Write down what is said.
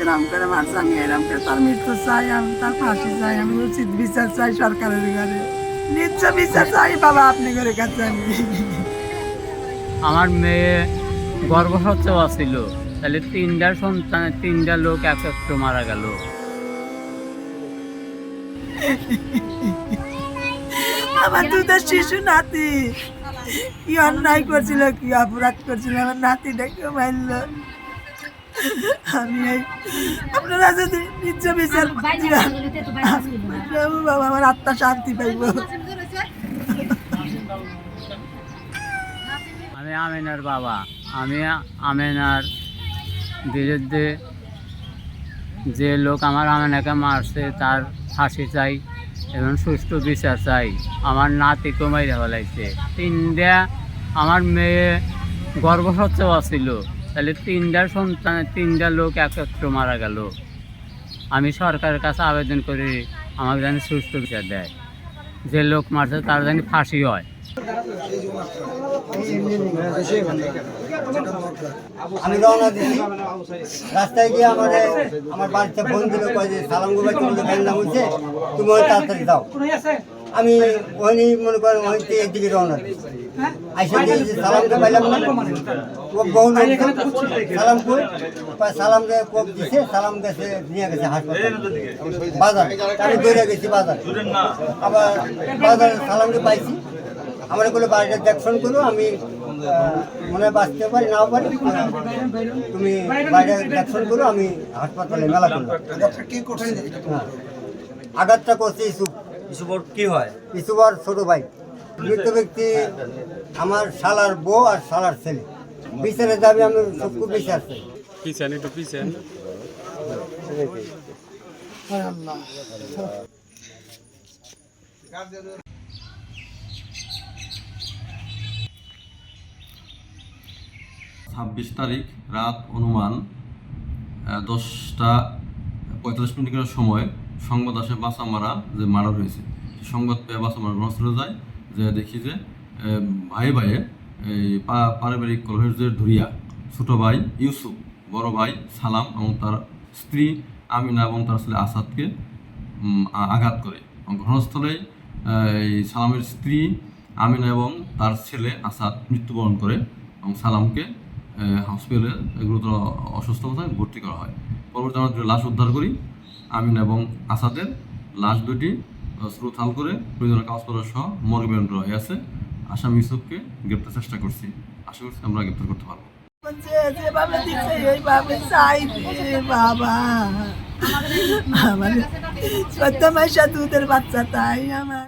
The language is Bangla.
এরকম করে মারছে, আমি এরকম করে তার মৃত্যু চাই, আমি তার ফাঁসি চাই, আমি উচিত বিচার চাই সরকারের ঘরে, নিচ্ছ বিচার চাই বাবা আপনি করে কাছে। আমি আমার মেয়ে গর্ভসচ্ছবা ছিল, তাহলে তিনটা সন্তানের তিনটা লোক একত্র মারা গেল। আমার দুধের শিশু নাতি কি অন্যায় করছিল, কি অপরাধ করছিল, আমার নাতিটাকে মারল। আমি আপনারা যদি নিজ বিচার বাবা আমার আত্মা শান্তি পাইব। আমি আমেনার বাবা, আমি আমেনার বিরুদ্ধে যে লোক আমার আমেনাকে মারছে তার ফাঁসি চাই এবং সুষ্ঠু বিচার চাই। আমার নাতিকে মাইরে ফেলাইছে তিনটা, আমার মেয়ে গর্ভসচ্ছবা ছিল, তাহলে তিনটা সন্তানের তিনটা লোক একত্র মারা গেল। আমি সরকারের কাছে আবেদন করি আমাকে যেন সুষ্ঠু বিচার দেয়, যে লোক মারছে তার যেন ফাঁসি হয়। আমি রওনা দিচ্ছি, রাস্তায় গিয়ে আমার বাড়িতে ফোন দিল, কয় যে সালামগো বাড়ি তোমাদের ব্যান্ডা হচ্ছে, তুমি ওই তাড়াতাড়ি যাও। আমি ওইনি মনে করেন ওইতে একদিকে রওনা দিই, আইসা দিয়ে যে সালামকে পাইলাম না, ও বহু সালাম কই সালাম কোপ দিছে, সালাম গেছে নিয়ে গেছে হাসপাতাল বাজার, আমি দৌড়ে গেছি বাজার, আবার বাজারে সালামকে পাইছি। আমার বলে বাড়িটা দেখশন করো, আমি মনে হয় বাঁচতে পারি নাও পারি, তুমি বাড়িটা দেখশন করো, আমি হাসপাতালে মেলা করলাম। আঘাতটা করছে ইসুবর কি হয়, ইসুবর ছোট ভাই। মৃত ব্যক্তি আমার শালার বউ আর শালার ছেলে। বিচারে যাবে, আমি সবকু বিচার চাই। পিছান একটু পিছান। 26 তারিখ রাত অনুমান 10:45 সময় সংবাদ আসে বাসামারা যে মার্ডার হয়েছে। সংবাদ পেয়ে বাসামারা ঘটনাস্থলে যায়, যে দেখি যে ভাই ভাইয়ে এই পারিবারিক কলহের ধরিয়া ছোটো ভাই ইউসুফ, বড় ভাই সালাম এবং তার স্ত্রী আমিনা এবং তার ছেলে আসাদকে আঘাত করে। ঘটনাস্থলে এই সালামের স্ত্রী আমিনা এবং তার ছেলে আসাদ মৃত্যুবরণ করে এবং সালামকে হসপিটালে গুরুতর অসুস্থ অবস্থায় ভর্তি করা হয়। পরবর্তী আমরা দুটি লাশ উদ্ধার করি। আমিন এবং আসাদের লাশ দুটি শ্রুথাল করে প্রয়োজনীয় কাগজপত্র সহ মর্গে প্রেরণ করা হয়েছে। আসামি ইউসুফকে গ্রেপ্তার চেষ্টা করছি, আশা করছি আমরা গ্রেপ্তার করতে পারবো। যেভাবে দিচ্ছে এইভাবে চাই বাবা, আমার 14 মাসের দুধের বাচ্চা, তাই আমার